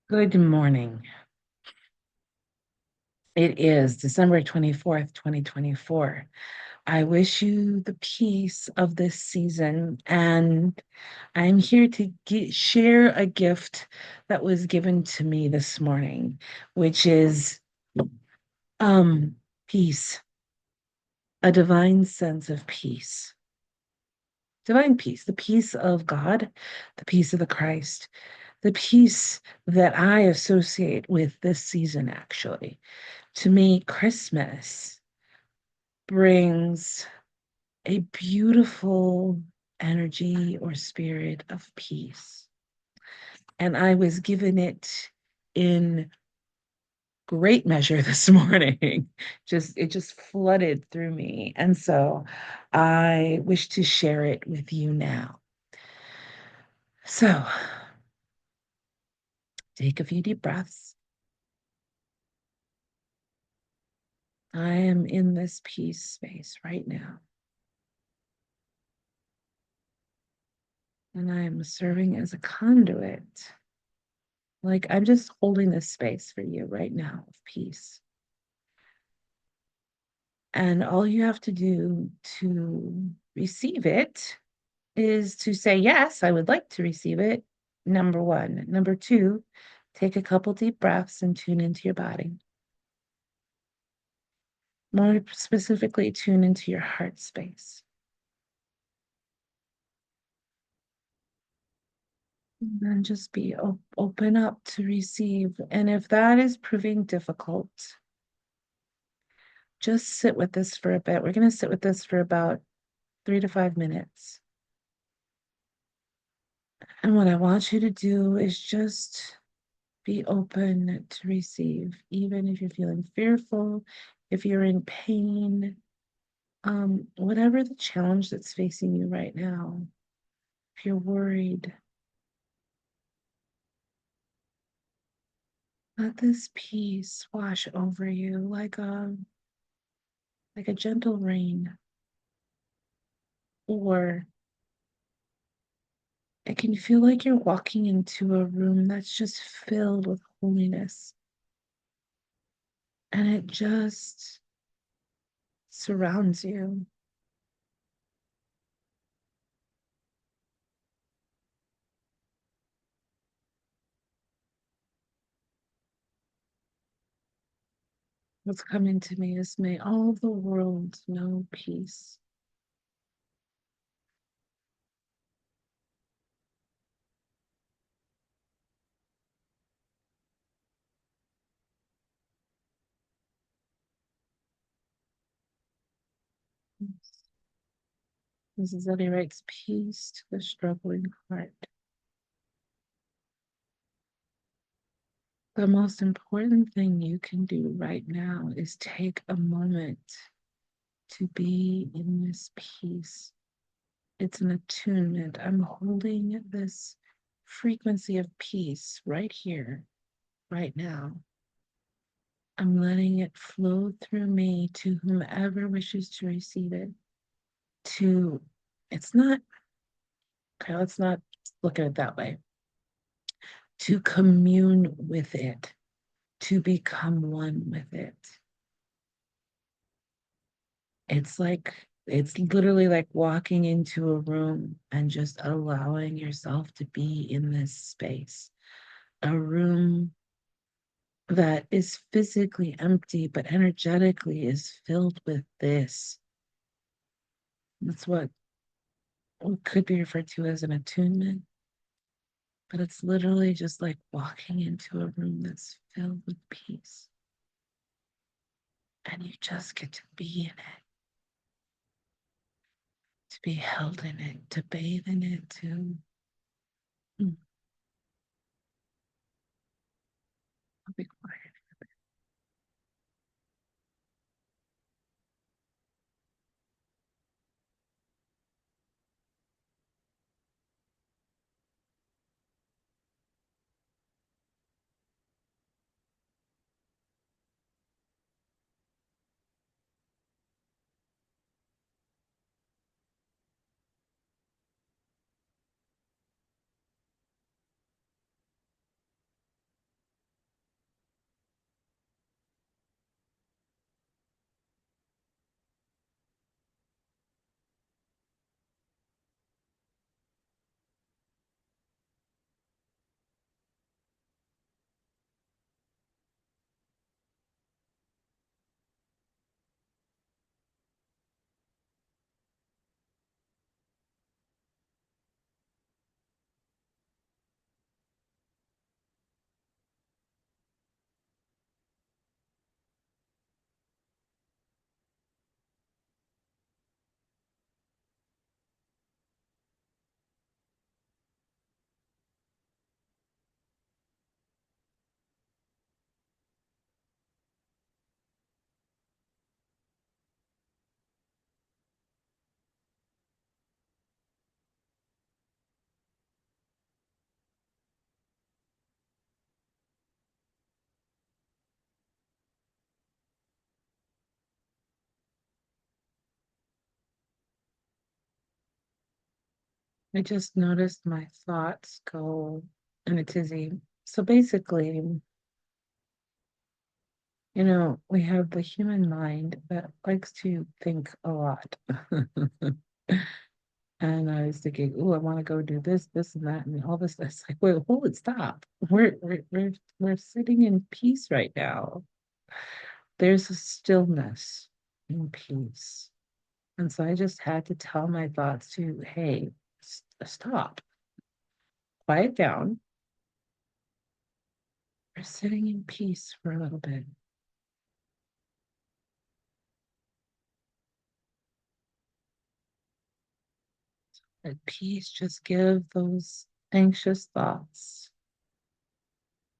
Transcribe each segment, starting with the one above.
Good morning. It is December 24th, 2024. I wish you the peace of this season, and I'm here to share a gift that was given to me this morning, which is um peace, a divine sense of peace. Divine peace, the peace of God, the peace of the Christ, the peace that I associate with this season, actually. To me, Christmas brings a beautiful energy or spirit of peace. And I was given it in great measure this morning. It just flooded through me. And so I wish to share it with you now. So take a few deep breaths. I am in this peace space right now. And I am serving as a conduit. Like I'm just holding this space for you right now of peace. And all you have to do to receive it is to say, yes, I would like to receive it. Number one. Number two, take a couple deep breaths and tune into your body. More specifically, tune into your heart space. And then just be open up to receive. And if that is proving difficult, just sit with this for a bit. We're going to sit with this for about 3 to 5 minutes. And what I want you to do is just be open to receive, even if you're feeling fearful, if you're in pain, whatever the challenge that's facing you right now, if you're worried, let this peace wash over you like a gentle rain, or it can feel like you're walking into a room that's just filled with holiness, and it just surrounds you. What's coming to me is, may all the world know peace. Mrs. Eddy writes, peace to the struggling heart. The most important thing you can do right now is take a moment to be in this peace. It's an attunement. I'm holding this frequency of peace right here, right now. I'm letting it flow through me to whomever wishes to receive it. To, it's not, okay, let's not look at it that way. To commune with it, to become one with it. It's literally like walking into a room and just allowing yourself to be in this space. A room that is physically empty, but energetically is filled with this. That's what could be referred to as an attunement, but it's literally just like walking into a room that's filled with peace. And you just get to be in it, to be held in it, to bathe in it, to be quiet. I just noticed my thoughts go in a tizzy. So basically, we have the human mind that likes to think a lot. And I was thinking, oh, I want to go do this, this, and that, and all this. It's like, wait, hold it, stop. We're sitting in peace right now. There's a stillness in peace. And so I just had to tell my thoughts to, hey, stop, quiet down. We're sitting in peace for a little bit. Let peace just give those anxious thoughts,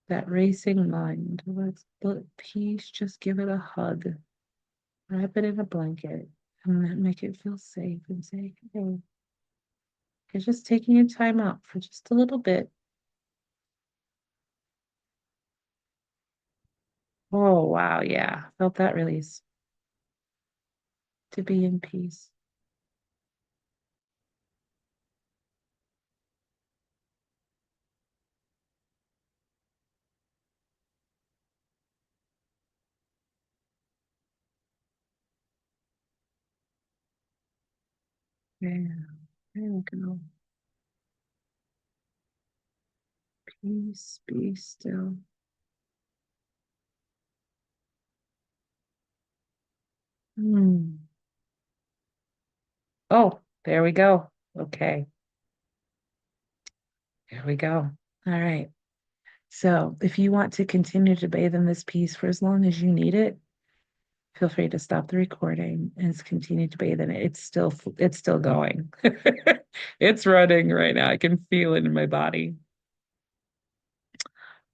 that racing mind. Let peace just give it a hug, wrap it in a blanket, and then make it feel safe and say, hey, you're just taking your time out for just a little bit. Oh, wow. Yeah. Felt that release to be in peace. Yeah. There we go. Peace, be still. Hmm. Oh, there we go. Okay. There we go. All right. So if you want to continue to bathe in this piece for as long as you need it, feel free to stop the recording and continue to bathe in it. It's still going. It's running right now. I can feel it in my body.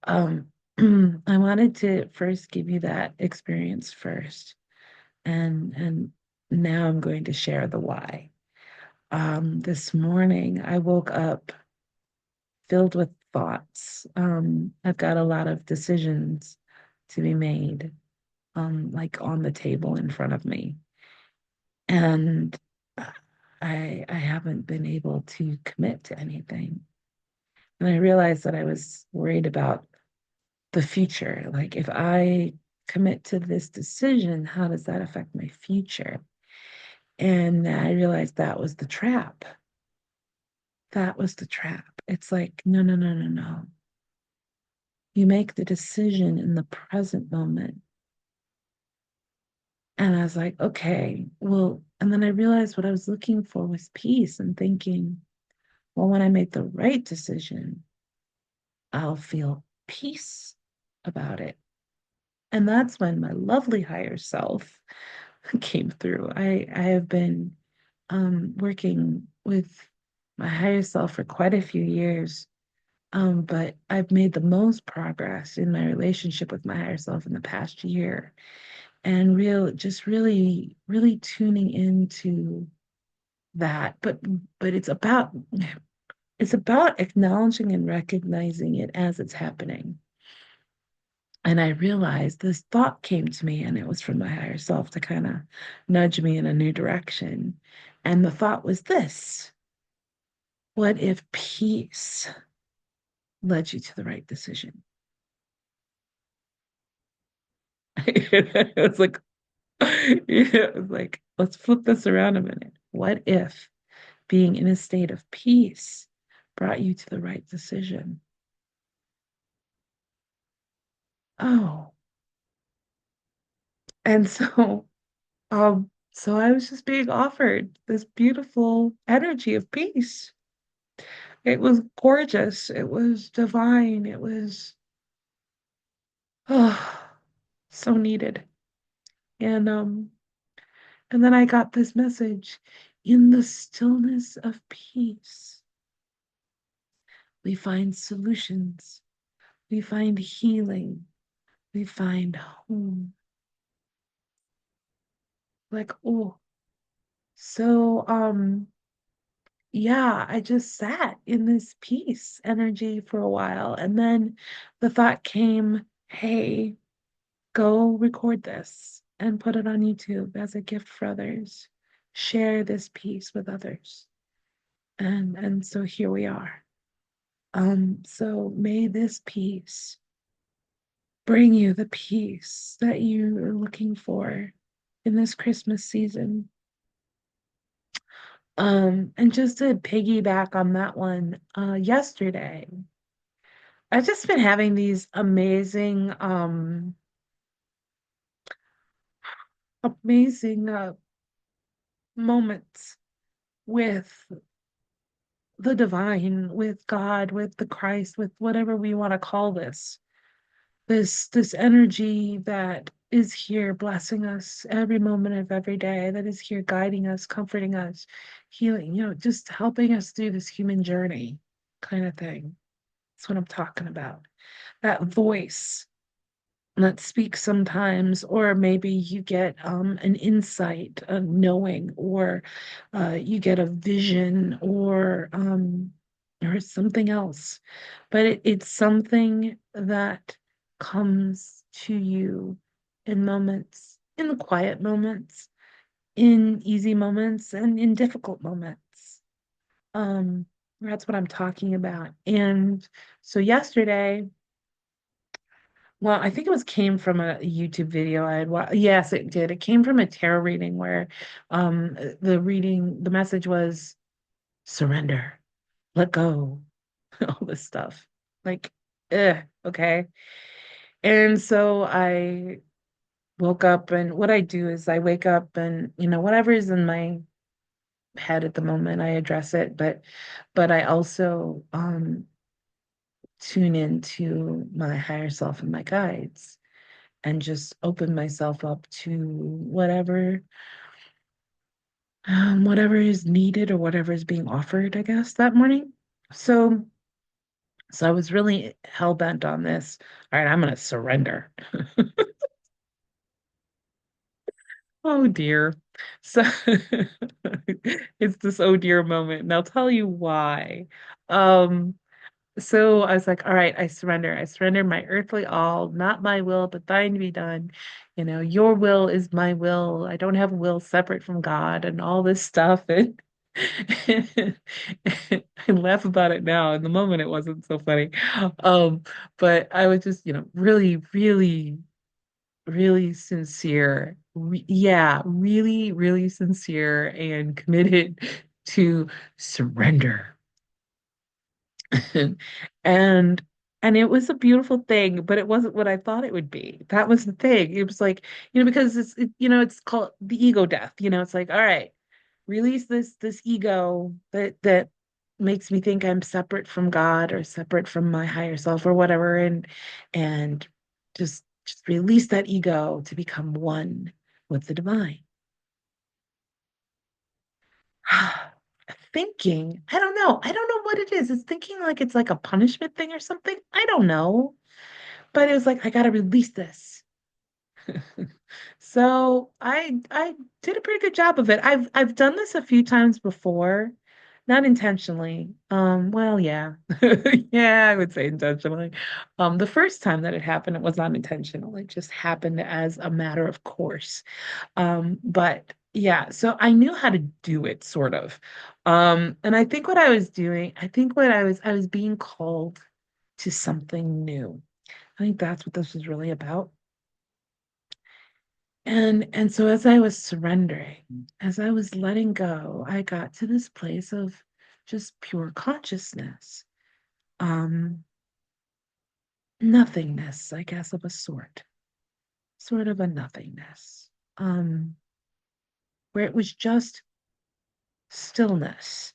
Um, I wanted to first give you that experience first, and now I'm going to share the why. This morning I woke up filled with thoughts. I've got a lot of decisions to be made, like on the table in front of me. And I haven't been able to commit to anything. And I realized that I was worried about the future. Like if I commit to this decision, how does that affect my future? And I realized that was the trap. That was the trap. It's like, no, no, no, no, no. You make the decision in the present moment. And I was like, okay, well, and then I realized what I was looking for was peace and thinking, well, when I make the right decision, I'll feel peace about it. And that's when my lovely higher self came through. I have been working with my higher self for quite a few years, but I've made the most progress in my relationship with my higher self in the past year, and just really, really tuning into that. But it's about acknowledging and recognizing it as it's happening. And I realized this thought came to me, and it was from my higher self to kind of nudge me in a new direction. And the thought was this: what if peace led you to the right decision? It's like, it's like, let's flip this around a minute. What if being in a state of peace brought you to the right decision? Oh, and so I was just being offered this beautiful energy of peace. It was gorgeous. It was divine. It was oh, so needed. And and then I got this message: in the stillness of peace, we find solutions, we find healing, we find home. Like, oh, so yeah, I just sat in this peace energy for a while. And then the thought came, hey, go record this and put it on YouTube as a gift for others. Share this piece with others. And so here we are. So may this peace bring you the peace that you are looking for in this Christmas season. And just to piggyback on that one, yesterday, I've just been having these amazing, amazing moments with the divine, with God, with the Christ, with whatever we want to call this. This energy that is here blessing us every moment of every day, that is here guiding us, comforting us, healing, just helping us through this human journey kind of thing. That's what I'm talking about. That voice that speaks sometimes, or maybe you get an insight, a knowing, or you get a vision, or something else. But it's something that comes to you in moments, in the quiet moments, in easy moments, and in difficult moments. Um, that's what I'm talking about. And so yesterday, well, I think it was came from a YouTube video I had watched. Yes, it did. It came from a tarot reading where the message was surrender, let go, all this stuff. Like, okay. And so I woke up, and what I do is I wake up, and whatever is in my head at the moment, I address it, but I also tune into my higher self and my guides, and just open myself up to whatever is needed, or whatever is being offered, I guess, that morning. So so I was really hell bent on this. All right, I'm gonna surrender. Oh dear. So it's this oh dear moment, and I'll tell you why. Um, So I was like, all right, I surrender. I surrender my earthly all, not my will, but thine be done. Your will is my will. I don't have a will separate from God and all this stuff. And I laugh about it now. In the moment, it wasn't so funny. Um, but I was just, really, really, really sincere. Yeah, really, really sincere and committed to surrender. and and it was a beautiful thing, but it wasn't what I thought it would be. That was the thing. It was like, because it's called the ego death. It's like, all right, release this ego that makes me think I'm separate from God, or separate from my higher self, or whatever, and just release that ego to become one with the divine. Thinking, I don't know what it is. It's thinking like it's like a punishment thing or something. I don't know. But it was like, I gotta release this. So I did a pretty good job of it. I've done this a few times before, not intentionally. Well, yeah. Yeah, I would say intentionally. The first time that it happened, it was not intentional. It just happened as a matter of course. But yeah, so I knew how to do it sort of. And I think what I was doing, I think what I was being called to something new. I think that's what this was really about. And so as I was surrendering, as I was letting go, I got to this place of just pure consciousness. Um, Nothingness, I guess, of a sort of a nothingness. Um, where it was just stillness.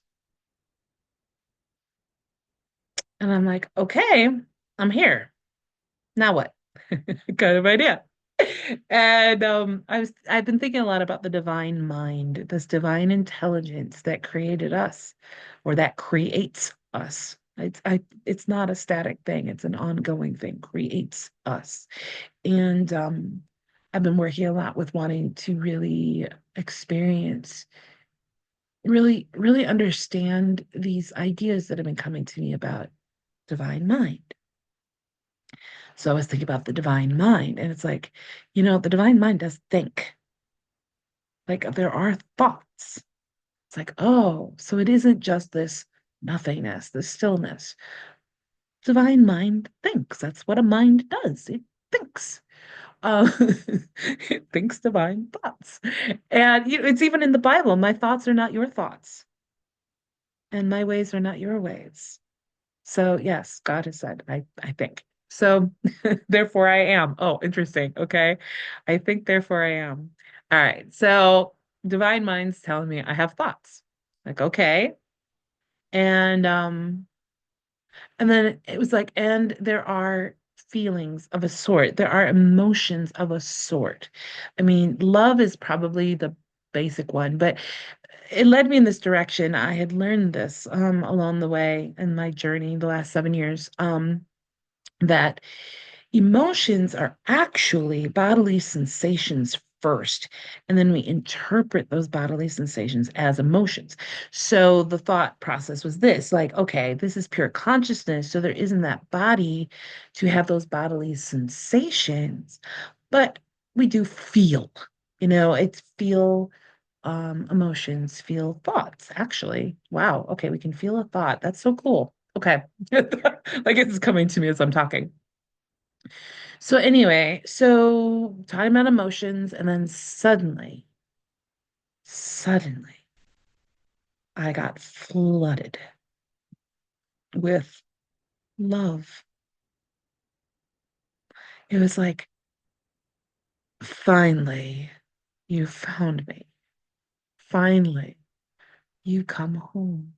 And I'm like, okay, I'm here. Now what? Kind of idea. And I've been thinking a lot about the divine mind, this divine intelligence that created us, or that creates us. It's not a static thing, it's an ongoing thing, creates us. And I've been working a lot with wanting to really experience, really, really understand these ideas that have been coming to me about divine mind. So I was thinking about the divine mind, and it's like, the divine mind does think. Like there are thoughts. It's like, oh, so it isn't just this nothingness, this stillness. Divine mind thinks. That's what a mind does. It thinks. Uh, it thinks divine thoughts. And it's even in the Bible. My thoughts are not your thoughts, and my ways are not your ways. So yes, God has said, I think. So therefore I am. Oh, interesting. Okay. I think therefore I am. All right. So divine mind's telling me I have thoughts. Like, okay. And and then it was like, and there are feelings of a sort. There are emotions of a sort. I mean, love is probably the basic one, but it led me in this direction. I had learned this along the way in my journey the last 7 years. That emotions are actually bodily sensations first, and then we interpret those bodily sensations as emotions. So the thought process was this, like, okay, this is pure consciousness, so there isn't that body to have those bodily sensations, but we do feel, it's feel emotions, feel thoughts, actually. Wow, okay, we can feel a thought. That's so cool. Okay. Like it's coming to me as I'm talking. So anyway, so talking about emotions, and then suddenly, I got flooded with love. It was like, finally, you found me. Finally, you come home.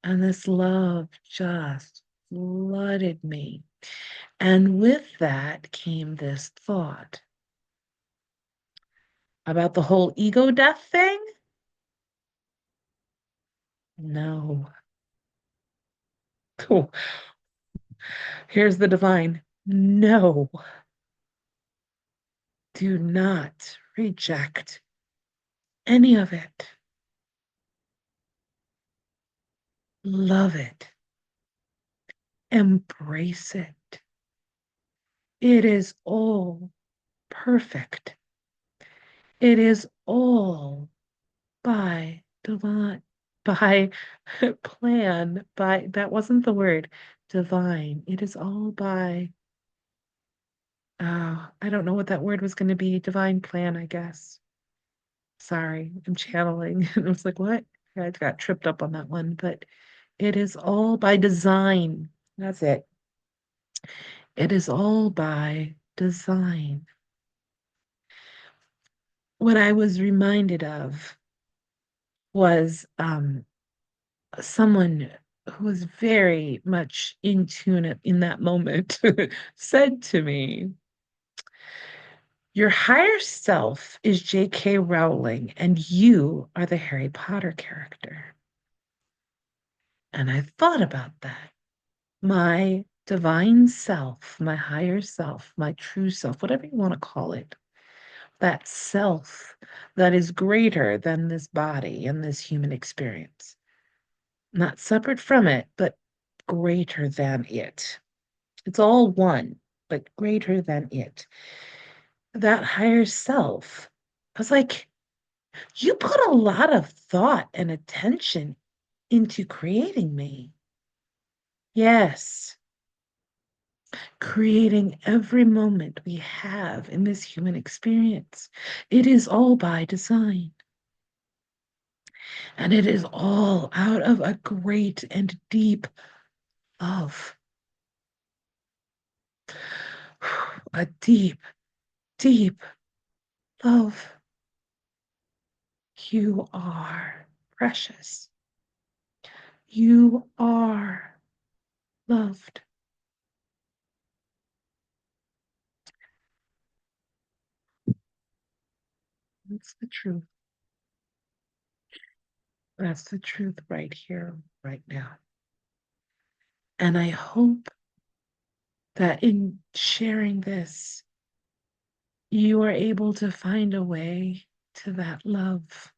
And this love just flooded me. And with that came this thought about the whole ego death thing. No. Cool. Here's the divine. No. Do not reject any of it. Love it. Embrace it. It is all perfect. It is all by divine, by plan, by, that wasn't the word, divine. It is all by, I don't know what that word was going to be. Divine plan, I guess. Sorry, I'm channeling. And I was like, what? I got tripped up on that one, but it is all by design. That's it. It is all by design. What I was reminded of was someone who was very much in tune in that moment said to me, your higher self is J.K. Rowling, and you are the Harry Potter character. And I thought about that. My divine self, my higher self, my true self, whatever you want to call it, that self that is greater than this body and this human experience, not separate from it, but greater than it. It's all one, but greater than it. That higher self. I was like, you put a lot of thought and attention into creating me. Yes, creating every moment we have in this human experience. It is all by design. And it is all out of a great and deep love. A deep, deep love. You are precious. You are loved. That's the truth. That's the truth right here, right now. And I hope that in sharing this, you are able to find a way to that love.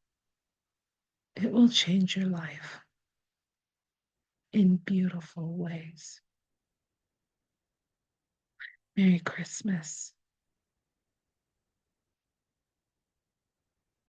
It will change your life in beautiful ways. Merry Christmas.